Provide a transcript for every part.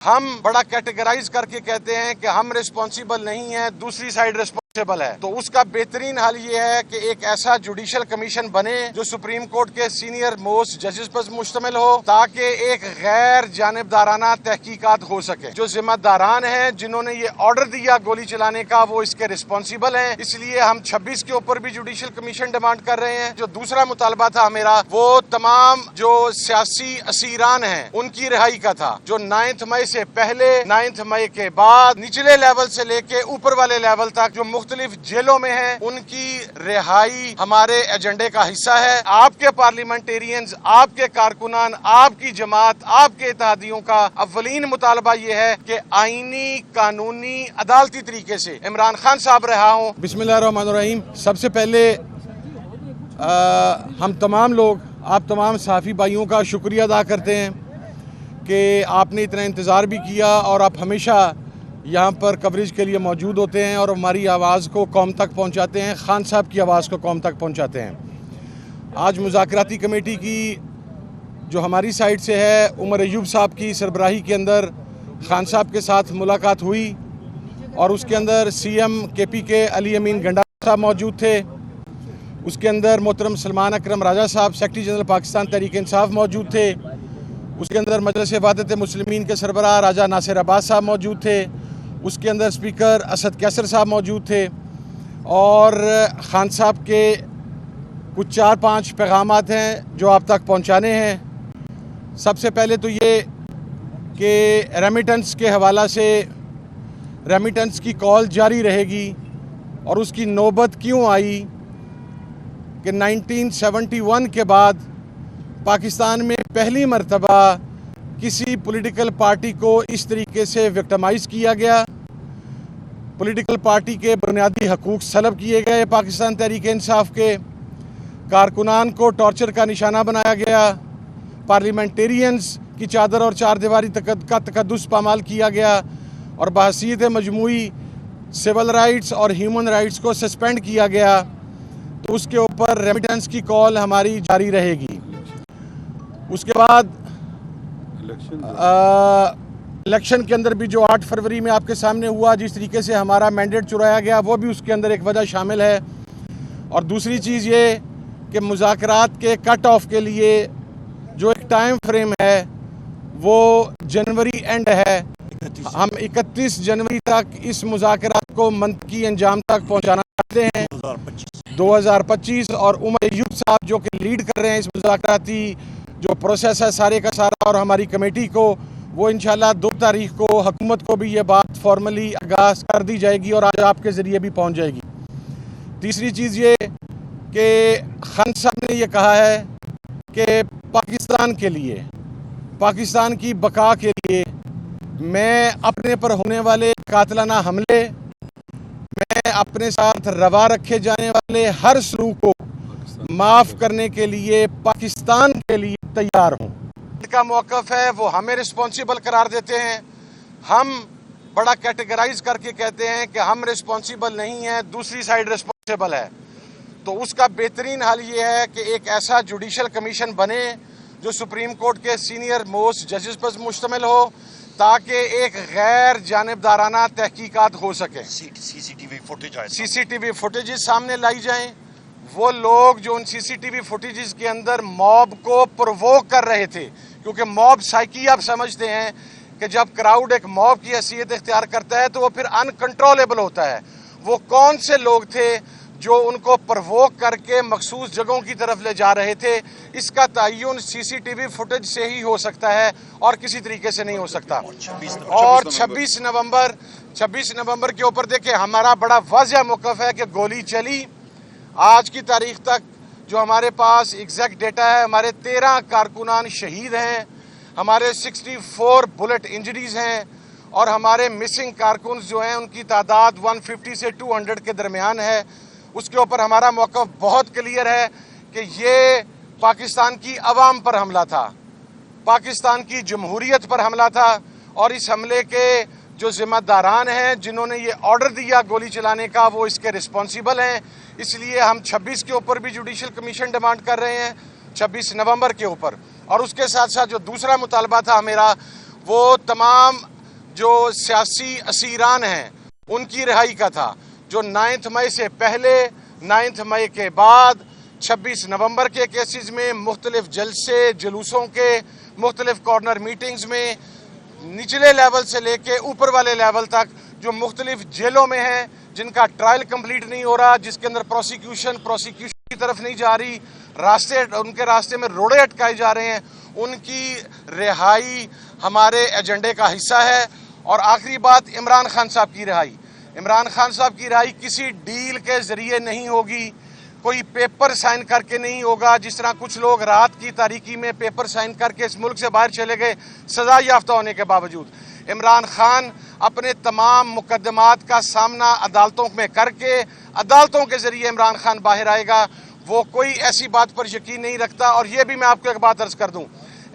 ہم بڑا کیٹیگرائز کر کے کہتے ہیں کہ ہم رسپانسیبل نہیں ہیں، دوسری سائیڈ رسپانسیبل ہے، تو اس کا بہترین حل یہ ہے کہ ایک ایسا جوڈیشل کمیشن بنے جو سپریم کورٹ کے سینئر موسٹ ججز پر مشتمل ہو، تاکہ ایک غیر جانبدارانہ تحقیقات ہو سکے۔ جو ذمہ داران ہیں جنہوں نے یہ آرڈر دیا گولی چلانے کا، وہ اس کے رسپانسیبل ہیں، اس لیے ہم 26 کے اوپر بھی جوڈیشل کمیشن ڈیمانڈ کر رہے ہیں۔ جو دوسرا مطالبہ تھا میرا، وہ تمام جو سیاسی اسیران ہیں ان کی رہائی کا تھا، جو 9 مئی سے پہلے، 9 مئی کے بعد، نچلے لیول سے لے کے اوپر والے لیول تک جو مختلف جیلوں میں ہیں ان کی رہائی ہمارے ایجنڈے کا حصہ ہے۔ آپ کے پارلیمنٹیرینز، آپ کے کارکنان، آپ کی جماعت، آپ کے اتحادیوں کا اولین مطالبہ یہ ہے کہ آئینی، قانونی، عدالتی طریقے سے عمران خان صاحب رہا ہوں۔ بسم اللہ الرحمن الرحیم۔ سب سے پہلے ہم تمام لوگ، آپ تمام صحافی بھائیوں کا شکریہ ادا کرتے ہیں کہ آپ نے اتنا انتظار بھی کیا اور آپ ہمیشہ یہاں پر کوریج کے لیے موجود ہوتے ہیں اور ہماری آواز کو قوم تک پہنچاتے ہیں، خان صاحب کی آواز کو قوم تک پہنچاتے ہیں۔ آج مذاکراتی کمیٹی کی جو ہماری سائٹ سے ہے، عمر ایوب صاحب کی سربراہی کے اندر خان صاحب کے ساتھ ملاقات ہوئی اور اس کے اندر سی ایم کے پی کے علی امین گنڈا صاحب موجود تھے، اس کے اندر محترم سلمان اکرم راجہ صاحب سیکرٹری جنرل پاکستان تحریک انصاف موجود تھے، اس کے اندر مجلس وحدت مسلمین کے سربراہ راجہ ناصر عباس صاحب موجود تھے، اس کے اندر اسپیکر اسد کیسر صاحب موجود تھے، اور خان صاحب کے کچھ 4-5 پیغامات ہیں جو آپ تک پہنچانے ہیں۔ سب سے پہلے تو یہ کہ ریمیٹنس کے حوالہ سے ریمیٹنس کی کال جاری رہے گی، اور اس کی نوبت کیوں آئی کہ 1971 کے بعد پاکستان میں پہلی مرتبہ کسی پولیٹیکل پارٹی کو اس طریقے سے وکٹمائز کیا گیا، پولیٹیکل پارٹی کے بنیادی حقوق سلب کیے گئے، پاکستان تحریک انصاف کے کارکنان کو ٹارچر کا نشانہ بنایا گیا، پارلیمنٹیرینز کی چادر اور چار دیواری کا تقدس پامال کیا گیا، اور بحیثیت مجموعی سول رائٹس اور ہیومن رائٹس کو سسپینڈ کیا گیا، تو اس کے اوپر ریمیٹنس کی کال ہماری جاری رہے گی۔ اس کے بعد الیکشن کے اندر بھی جو 8 فروری میں آپ کے سامنے ہوا، جس طریقے سے ہمارا مینڈیٹ چرایا گیا، وہ بھی اس کے اندر ایک وجہ شامل ہے۔ اور دوسری چیز یہ کہ مذاکرات کے کٹ آف کے لیے جو ایک ٹائم فریم ہے وہ جنوری اینڈ ہے، ہم 31 جنوری تک اس مذاکرات کو منطقی انجام تک پہنچانا چاہتے ہیں، 2025۔ اور عمر ایوب صاحب جو کہ لیڈ کر رہے ہیں اس مذاکراتی جو پروسیس ہے سارے کا سارا، اور ہماری کمیٹی کو، وہ انشاءاللہ 2 تاریخ کو حکومت کو بھی یہ بات فارملی آگاہ کر دی جائے گی اور آج آپ کے ذریعے بھی پہنچ جائے گی۔ تیسری چیز یہ کہ خان صاحب نے یہ کہا ہے کہ پاکستان کے لیے، پاکستان کی بقا کے لیے، میں اپنے پر ہونے والے قاتلانہ حملے، میں اپنے ساتھ روا رکھے جانے والے ہر سلوک کو معاف کرنے کے لیے پاکستان کے لیے تیار ہوں۔ کا موقف ہے وہ ہمیں رسپانسیبل قرار دیتے ہیں، ہم بڑا کیٹیگرائز کر کے کہتے ہیں کہ ہم رسپانسیبل نہیں ہیں، دوسری سائیڈ رسپانسیبل ہے، تو اس کا بہترین حل یہ ہے کہ ایک ایسا جوڈیشل کمیشن بنے جو سپریم کورٹ کے سینئر موسٹ ججز پر مشتمل ہو، تاکہ ایک غیر جانبدارانہ تحقیقات ہو سکے، سی سی ٹی وی فوٹیجز سامنے لائی جائیں۔ وہ لوگ جو ان سی سی ٹی وی فوٹیجز کے اندر موب کو پرووک کر رہے تھے، کیونکہ موب سائیکی آپ سمجھتے ہیں کہ جب کراؤڈ ایک موب کی حیثیت اختیار کرتا ہے تو وہ پھر انکنٹرولیبل ہوتا ہے، وہ کون سے لوگ تھے جو ان کو پرووک کر کے مخصوص جگہوں کی طرف لے جا رہے تھے، اس کا تعین سی سی ٹی وی فوٹیج سے ہی ہو سکتا ہے اور کسی طریقے سے نہیں ہو سکتا۔ اور 26 نومبر کے اوپر دیکھیں، ہمارا بڑا واضح موقف ہے کہ گولی چلی، آج کی تاریخ تک جو ہمارے پاس ایگزیکٹ ڈیٹا ہے، ہمارے 13 کارکنان شہید ہیں، ہمارے 64 بلٹ انجریز ہیں، اور ہمارے مسنگ کارکنز جو ہیں ان کی تعداد 150 سے 200 کے درمیان ہے۔ اس کے اوپر ہمارا موقف بہت کلیئر ہے کہ یہ پاکستان کی عوام پر حملہ تھا، پاکستان کی جمہوریت پر حملہ تھا، اور اس حملے کے جو ذمہ داران ہیں جنہوں نے یہ آرڈر دیا گولی چلانے کا، وہ اس کے رسپانسیبل ہیں، اس لیے ہم 26 کے اوپر بھی جوڈیشل کمیشن ڈیمانڈ کر رہے ہیں، 26 نومبر کے اوپر۔ اور اس کے ساتھ ساتھ جو دوسرا مطالبہ تھا میرا، وہ تمام جو سیاسی اسیران ہیں ان کی رہائی کا تھا، جو 9 مئی سے پہلے، 9 مئی کے بعد، 26 نومبر کے کیسز میں، مختلف جلسے جلوسوں کے، مختلف کارنر میٹنگز میں، نچلے لیول سے لے کے اوپر والے لیول تک، جو مختلف جیلوں میں ہیں، جن کا ٹرائل کمپلیٹ نہیں ہو رہا، جس کے اندر پروسیکیوشن کی طرف نہیں جا رہی، ان کے راستے میں روڑے اٹکائے جا رہے ہیں، ان کی رہائی ہمارے ایجنڈے کا حصہ ہے۔ اور آخری بات، عمران خان صاحب کی رہائی۔ عمران خان صاحب کی رہائی کسی ڈیل کے ذریعے نہیں ہوگی، کوئی پیپر سائن کر کے نہیں ہوگا، جس طرح کچھ لوگ رات کی تاریکی میں پیپر سائن کر کے اس ملک سے باہر چلے گئے سزا یافتہ ہونے کے باوجود۔ عمران خان اپنے تمام مقدمات کا سامنا عدالتوں میں کر کے، عدالتوں کے ذریعے عمران خان باہر آئے گا۔ وہ کوئی ایسی بات پر یقین نہیں رکھتا۔ اور یہ بھی میں آپ کو ایک بات عرض کر دوں،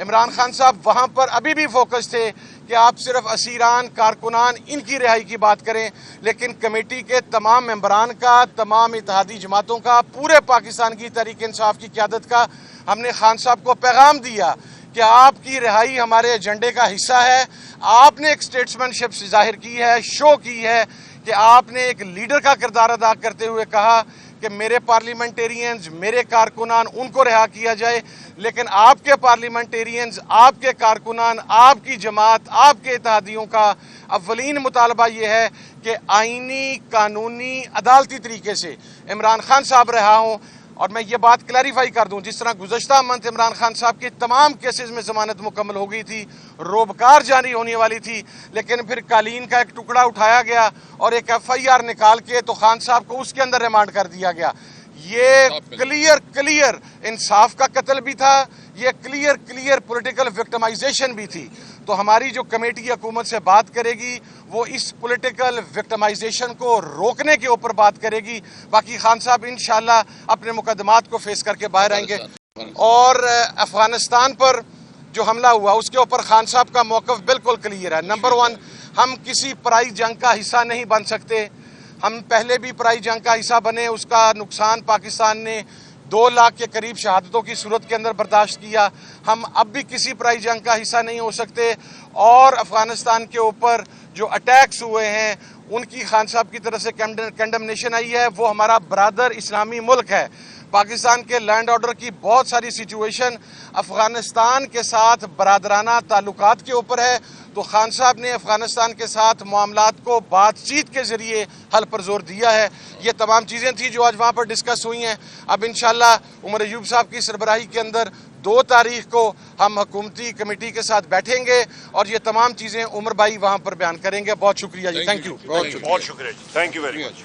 عمران خان صاحب وہاں پر ابھی بھی فوکس تھے کہ آپ صرف اسیران، کارکنان، ان کی رہائی کی بات کریں، لیکن کمیٹی کے تمام ممبران کا، تمام اتحادی جماعتوں کا، پورے پاکستان کی تحریک انصاف کی قیادت کا ہم نے خان صاحب کو پیغام دیا کہ آپ کی رہائی ہمارے ایجنڈے کا حصہ ہے۔ آپ نے ایک اسٹیٹسمین شپ ظاہر کی ہے، شو کی ہے کہ آپ نے ایک لیڈر کا کردار ادا کرتے ہوئے کہا کہ میرے پارلیمنٹیرینز، میرے کارکنان، ان کو رہا کیا جائے، لیکن آپ کے پارلیمنٹیرینز، آپ کے کارکنان، آپ کی جماعت، آپ کے اتحادیوں کا اولین مطالبہ یہ ہے کہ آئینی، قانونی، عدالتی طریقے سے عمران خان صاحب رہا ہوں۔ اور میں یہ بات کلیریفائی کر دوں، جس طرح گزشتہ منتھ عمران خان صاحب کی تمام کیسز میں ضمانت مکمل ہو گئی تھی، روبکار جاری ہونے والی تھی، لیکن پھر قالین کا ایک ٹکڑا اٹھایا گیا اور ایک FIR نکال کے تو خان صاحب کو اس کے اندر ریمانڈ کر دیا گیا۔ یہ کلیئر انصاف کا قتل بھی تھا، یہ کلیئر پولیٹیکل وکٹمائزیشن بھی تھی۔ تو ہماری جو کمیٹی حکومت سے بات کرے گی وہ اس پولیٹیکل وکٹمائزیشن کو روکنے کے اوپر بات کرے گی۔ باقی خان صاحب انشاءاللہ اپنے مقدمات کو فیس کر کے باہر آئیں گے۔ اور افغانستان پر جو حملہ ہوا اس کے اوپر خان صاحب کا موقف بالکل کلیئر ہے۔ نمبر 1، ہم کسی پرائی جنگ کا حصہ نہیں بن سکتے۔ ہم پہلے بھی پرائی جنگ کا حصہ بنے، اس کا نقصان پاکستان نے 2 لاکھ کے قریب شہادتوں کی صورت کے اندر برداشت کیا۔ ہم اب بھی کسی پرائی جنگ کا حصہ نہیں ہو سکتے۔ اور افغانستان کے اوپر جو اٹیکس ہوئے ہیں ان کی خان صاحب کی طرف سے کنڈمنیشن آئی ہے۔ وہ ہمارا برادر اسلامی ملک ہے۔ پاکستان کے لینڈ آرڈر کی بہت ساری سچویشن افغانستان کے ساتھ برادرانہ تعلقات کے اوپر ہے، تو خان صاحب نے افغانستان کے ساتھ معاملات کو بات چیت کے ذریعے حل پر زور دیا ہے۔ یہ تمام چیزیں تھیں جو آج وہاں پر ڈسکس ہوئی ہیں۔ اب انشاءاللہ عمر ایوب صاحب کی سربراہی کے اندر 2 تاریخ کو ہم حکومتی کمیٹی کے ساتھ بیٹھیں گے اور یہ تمام چیزیں عمر بھائی وہاں پر بیان کریں گے۔ بہت شکریہ جی، تھینک یو۔ بہت شکریہ جی، تھینک یو ویری مچ۔